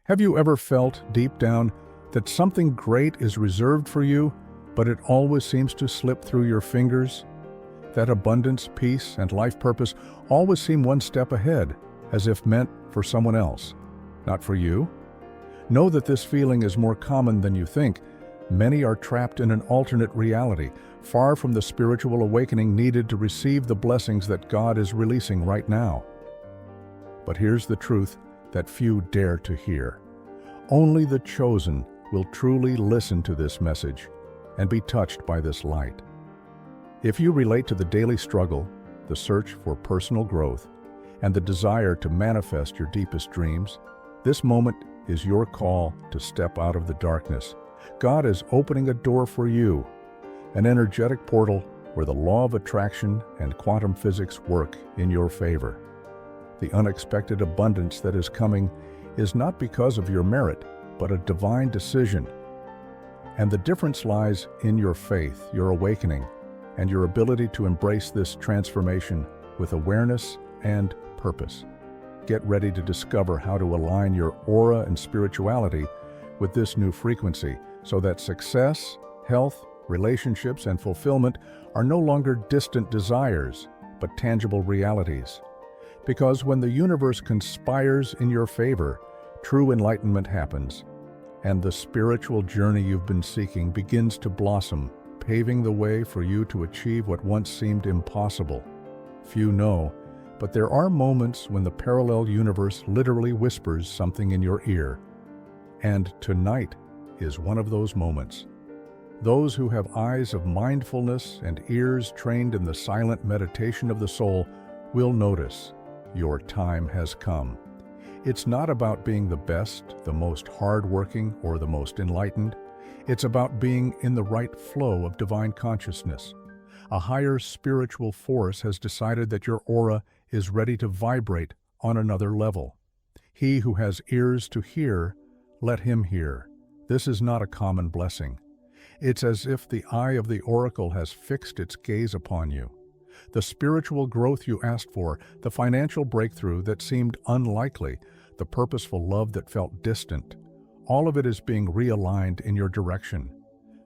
Have you ever felt deep down that something great is reserved for you, but it always seems to slip through your fingers? That abundance, peace, and life purpose always seem one step ahead, as if meant for someone else, not for you? Know that this feeling is more common than you think. Many are trapped in an alternate reality, far from the spiritual awakening needed to receive the blessings that God is releasing right now. But here's the truth that few dare to hear. Only the chosen will truly listen to this message and be touched by this light. If you relate to the daily struggle, the search for personal growth, and the desire to manifest your deepest dreams, this moment is your call to step out of the darkness. God is opening a door for you, an energetic portal where the law of attraction and quantum physics work in your favor. The unexpected abundance that is coming is not because of your merit, but a divine decision. And the difference lies in your faith, your awakening, and your ability to embrace this transformation with awareness and purpose. Get ready to discover how to align your aura and spirituality with this new frequency so that success, health, relationships, and fulfillment are no longer distant desires, but tangible realities. Because when the universe conspires in your favor, true enlightenment happens, and the spiritual journey you've been seeking begins to blossom, paving the way for you to achieve what once seemed impossible. Few know, but there are moments when the parallel universe literally whispers something in your ear. And tonight is one of those moments. Those who have eyes of mindfulness and ears trained in the silent meditation of the soul will notice your time has come. It's not about being the best, the most hardworking, or the most enlightened. It's about being in the right flow of divine consciousness. A higher spiritual force has decided that your aura is ready to vibrate on another level. He who has ears to hear, let him hear. This is not a common blessing. It's as if the eye of the oracle has fixed its gaze upon you. The spiritual growth you asked for, the financial breakthrough that seemed unlikely, the purposeful love that felt distant, all of it is being realigned in your direction.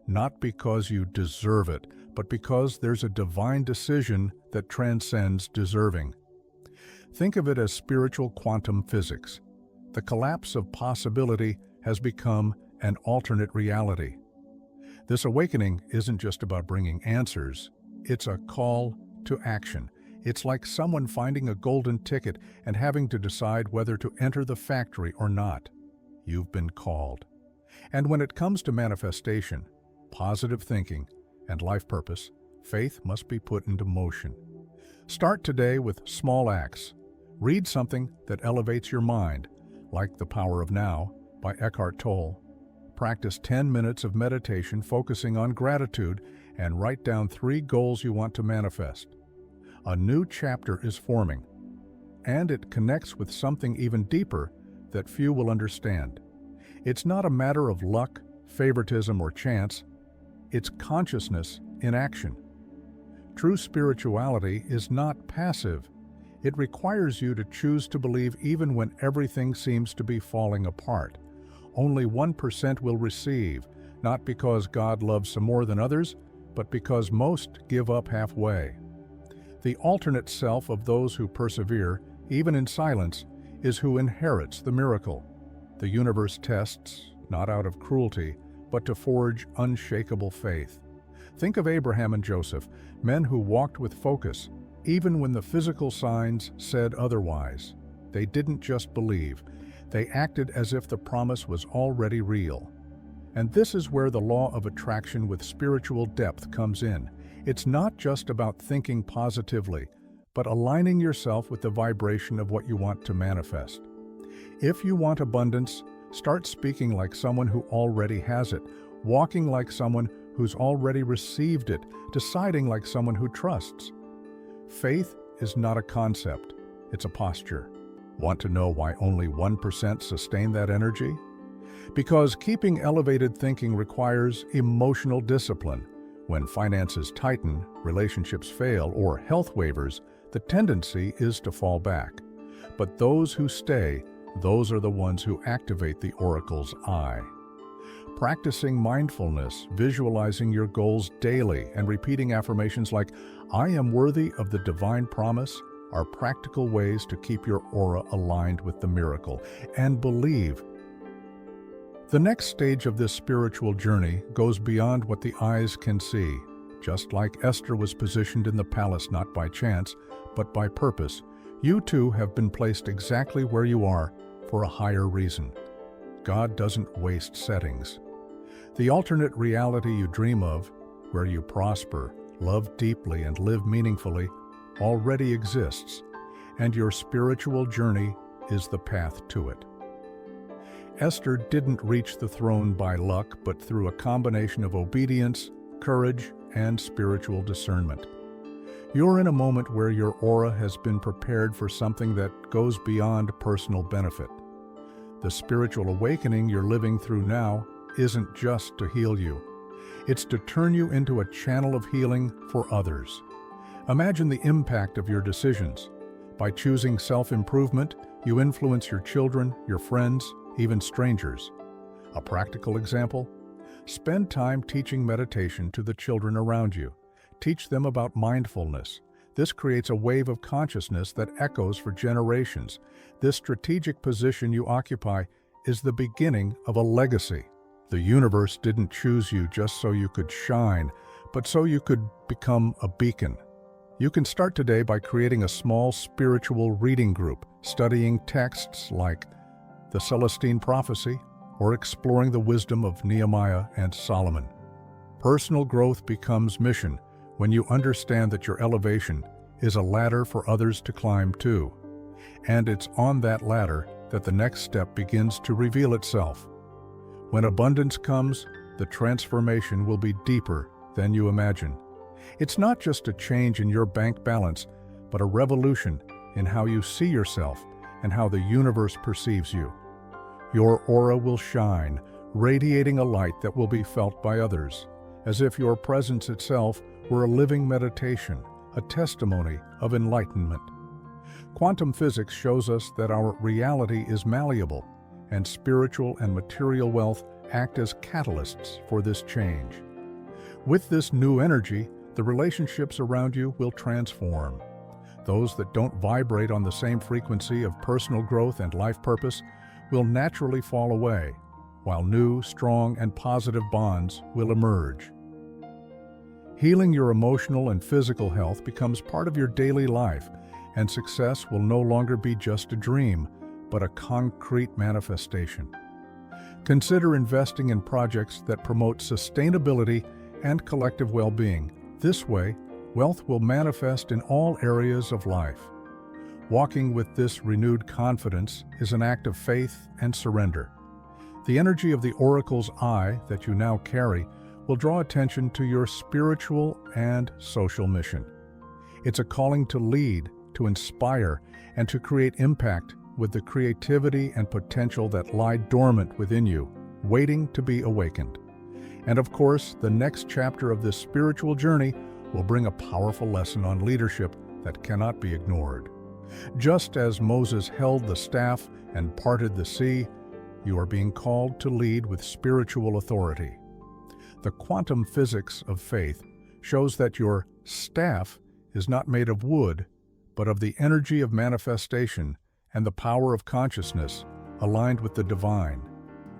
Not because you deserve it, but because there's a divine decision that transcends deserving. Think of it as spiritual quantum physics. The collapse of possibility has become an alternate reality. This awakening isn't just about bringing answers, it's a call to action. It's like someone finding a golden ticket and having to decide whether to enter the factory or not. You've been called. And when it comes to manifestation, positive thinking, and life purpose, faith must be put into motion. Start today with small acts. Read something that elevates your mind, like The Power of Now by Eckhart Tolle. Practice 10 minutes of meditation focusing on gratitude and write down 3 goals you want to manifest. A new chapter is forming, and it connects with something even deeper that few will understand. It's not a matter of luck, favoritism, or chance. It's consciousness in action. True spirituality is not passive. It requires you to choose to believe even when everything seems to be falling apart. Only 1% will receive, not because God loves some more than others, but because most give up halfway. The alternate self of those who persevere, even in silence, is who inherits the miracle. The universe tests, not out of cruelty, but to forge unshakable faith. Think of Abraham and Joseph, men who walked with focus, even when the physical signs said otherwise. They didn't just believe, they acted as if the promise was already real. And this is where the law of attraction with spiritual depth comes in. It's not just about thinking positively, but aligning yourself with the vibration of what you want to manifest. If you want abundance, start speaking like someone who already has it, walking like someone who's already received it, deciding like someone who trusts. Faith is not a concept, it's a posture. Want to know why only 1% sustain that energy? Because keeping elevated thinking requires emotional discipline. When finances tighten, relationships fail, or health wavers, the tendency is to fall back. But those who stay Those are the ones who activate the oracle's eye. Practicing mindfulness, visualizing your goals daily, and repeating affirmations like, "I am worthy of the divine promise," are practical ways to keep your aura aligned with the miracle. And believe, the next stage of this spiritual journey goes beyond what the eyes can see. Just like Esther was positioned in the palace not by chance, but by purpose, you too have been placed exactly where you are for a higher reason. God doesn't waste settings. The alternate reality you dream of, where you prosper, love deeply, and live meaningfully, already exists, and your spiritual journey is the path to it. Esther didn't reach the throne by luck, but through a combination of obedience, courage, and spiritual discernment. You're in a moment where your aura has been prepared for something that goes beyond personal benefit. The spiritual awakening you're living through now isn't just to heal you. It's to turn you into a channel of healing for others. Imagine the impact of your decisions. By choosing self-improvement, you influence your children, your friends, even strangers. A practical example? Spend time teaching meditation to the children around you. Teach them about mindfulness. This creates a wave of consciousness that echoes for generations. This strategic position you occupy is the beginning of a legacy. The universe didn't choose you just so you could shine, but so you could become a beacon. You can start today by creating a small spiritual reading group, studying texts like the Celestine Prophecy, or exploring the wisdom of Nehemiah and Solomon. Personal growth becomes mission when you understand that your elevation is a ladder for others to climb too. And it's on that ladder that the next step begins to reveal itself. When abundance comes, the transformation will be deeper than you imagine. It's not just a change in your bank balance, but a revolution in how you see yourself and how the universe perceives you. Your aura will shine, radiating a light that will be felt by others, as if your presence itself were a living meditation, a testimony of enlightenment. Quantum physics shows us that our reality is malleable, and spiritual and material wealth act as catalysts for this change. With this new energy, the relationships around you will transform. Those that don't vibrate on the same frequency of personal growth and life purpose will naturally fall away, while new, strong, and positive bonds will emerge. Healing your emotional and physical health becomes part of your daily life, and success will no longer be just a dream, but a concrete manifestation. Consider investing in projects that promote sustainability and collective well-being. This way, wealth will manifest in all areas of life. Walking with this renewed confidence is an act of faith and surrender. The energy of the oracle's eye that you now carry will draw attention to your spiritual and social mission. It's a calling to lead, to inspire, and to create impact with the creativity and potential that lie dormant within you, waiting to be awakened. And of course, the next chapter of this spiritual journey will bring a powerful lesson on leadership that cannot be ignored. Just as Moses held the staff and parted the sea, you are being called to lead with spiritual authority. The quantum physics of faith shows that your staff is not made of wood, but of the energy of manifestation and the power of consciousness aligned with the divine.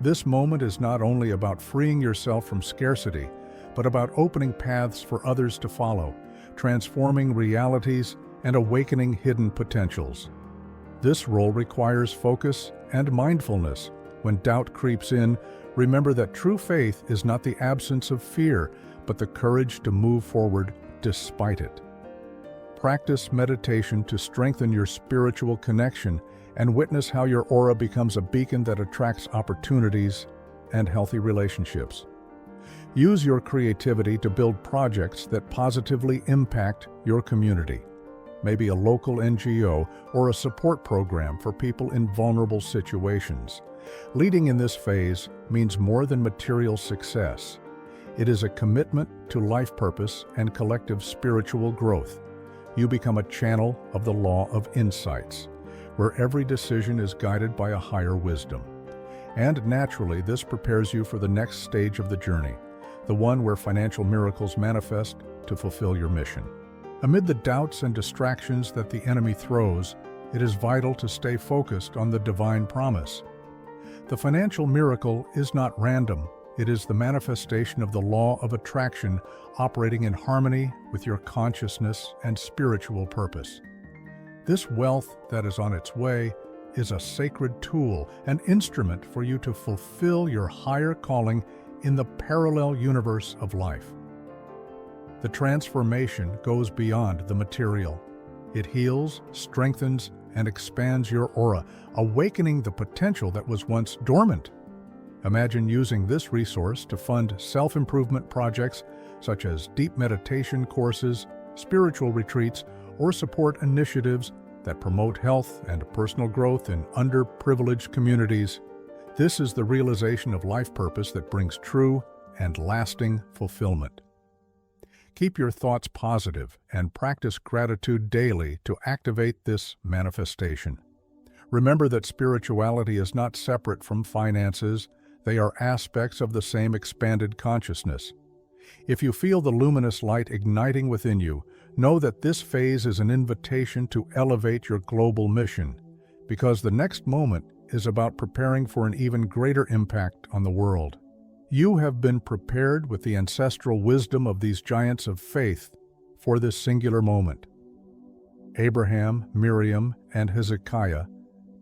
This moment is not only about freeing yourself from scarcity, but about opening paths for others to follow, transforming realities and awakening hidden potentials. This role requires focus and mindfulness. When doubt creeps in, remember that true faith is not the absence of fear, but the courage to move forward despite it. Practice meditation to strengthen your spiritual connection and witness how your aura becomes a beacon that attracts opportunities and healthy relationships. Use your creativity to build projects that positively impact your community. Maybe a local NGO or a support program for people in vulnerable situations. Leading in this phase means more than material success. It is a commitment to life purpose and collective spiritual growth. You become a channel of the law of insights, where every decision is guided by a higher wisdom. And naturally, this prepares you for the next stage of the journey, the one where financial miracles manifest to fulfill your mission. Amid the doubts and distractions that the enemy throws, it is vital to stay focused on the divine promise. The financial miracle is not random. It is the manifestation of the law of attraction operating in harmony with your consciousness and spiritual purpose. This wealth that is on its way is a sacred tool, an instrument for you to fulfill your higher calling in the parallel universe of life. The transformation goes beyond the material. It heals, strengthens, and expands your aura, awakening the potential that was once dormant. Imagine using this resource to fund self-improvement projects such as deep meditation courses, spiritual retreats, or support initiatives that promote health and personal growth in underprivileged communities. This is the realization of life purpose that brings true and lasting fulfillment. Keep your thoughts positive and practice gratitude daily to activate this manifestation. Remember that spirituality is not separate from finances. They are aspects of the same expanded consciousness. If you feel the luminous light igniting within you, know that this phase is an invitation to elevate your global mission, because the next moment is about preparing for an even greater impact on the world. You have been prepared with the ancestral wisdom of these giants of faith for this singular moment. Abraham, Miriam, and Hezekiah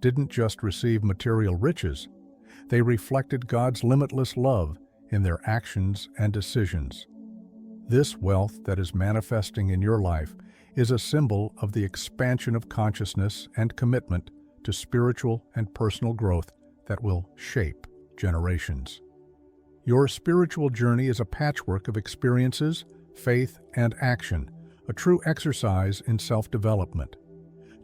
didn't just receive material riches. They reflected God's limitless love in their actions and decisions. This wealth that is manifesting in your life is a symbol of the expansion of consciousness and commitment to spiritual and personal growth that will shape generations. Your spiritual journey is a patchwork of experiences, faith, and action, a true exercise in self-development.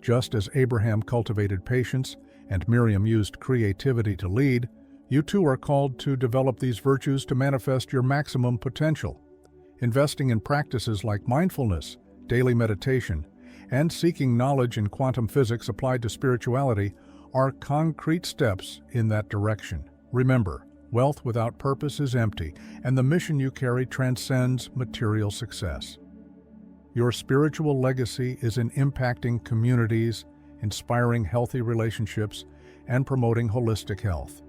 Just as Abraham cultivated patience and Miriam used creativity to lead, you too are called to develop these virtues to manifest your maximum potential. Investing in practices like mindfulness, daily meditation, and seeking knowledge in quantum physics applied to spirituality are concrete steps in that direction. Remember, wealth without purpose is empty, and the mission you carry transcends material success. Your spiritual legacy is in impacting communities, inspiring healthy relationships, and promoting holistic health.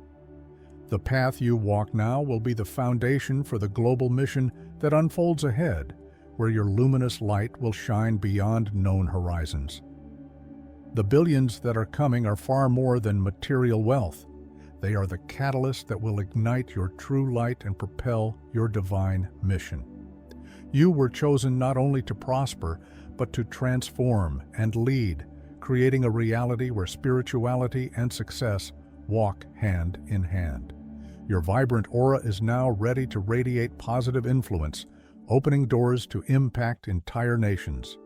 The path you walk now will be the foundation for the global mission that unfolds ahead, where your luminous light will shine beyond known horizons. The billions that are coming are far more than material wealth. They are the catalyst that will ignite your true light and propel your divine mission. You were chosen not only to prosper, but to transform and lead, creating a reality where spirituality and success walk hand in hand. Your vibrant aura is now ready to radiate positive influence, opening doors to impact entire nations.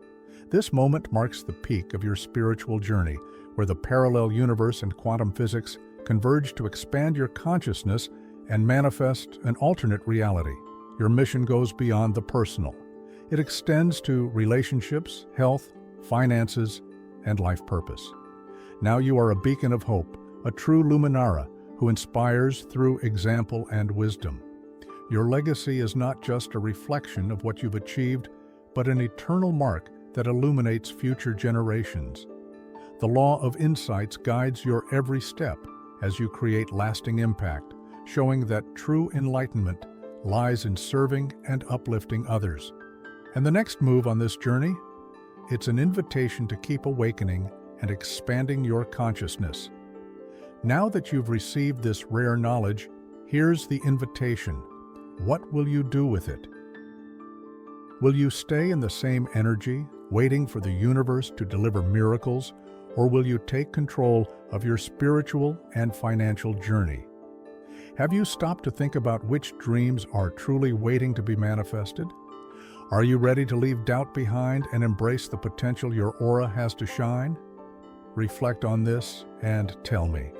This moment marks the peak of your spiritual journey, where the parallel universe and quantum physics converge to expand your consciousness and manifest an alternate reality. Your mission goes beyond the personal. It extends to relationships, health, finances, and life purpose. Now you are a beacon of hope, a true luminara who inspires through example and wisdom. Your legacy is not just a reflection of what you've achieved, but an eternal mark that illuminates future generations. The law of insights guides your every step as you create lasting impact, showing that true enlightenment lies in serving and uplifting others. And the next move on this journey? It's an invitation to keep awakening and expanding your consciousness. Now that you've received this rare knowledge, here's the invitation. What will you do with it? Will you stay in the same energy, waiting for the universe to deliver miracles, or will you take control of your spiritual and financial journey? Have you stopped to think about which dreams are truly waiting to be manifested? Are you ready to leave doubt behind and embrace the potential your aura has to shine? Reflect on this and tell me,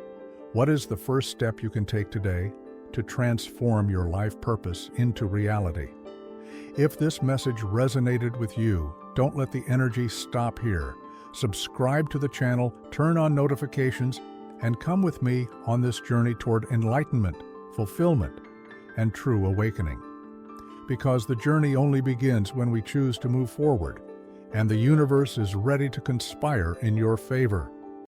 what is the first step you can take today to transform your life purpose into reality? If this message resonated with you, don't let the energy stop here. Subscribe to the channel, turn on notifications, and come with me on this journey toward enlightenment, fulfillment, and true awakening. Because the journey only begins when we choose to move forward, and the universe is ready to conspire in your favor.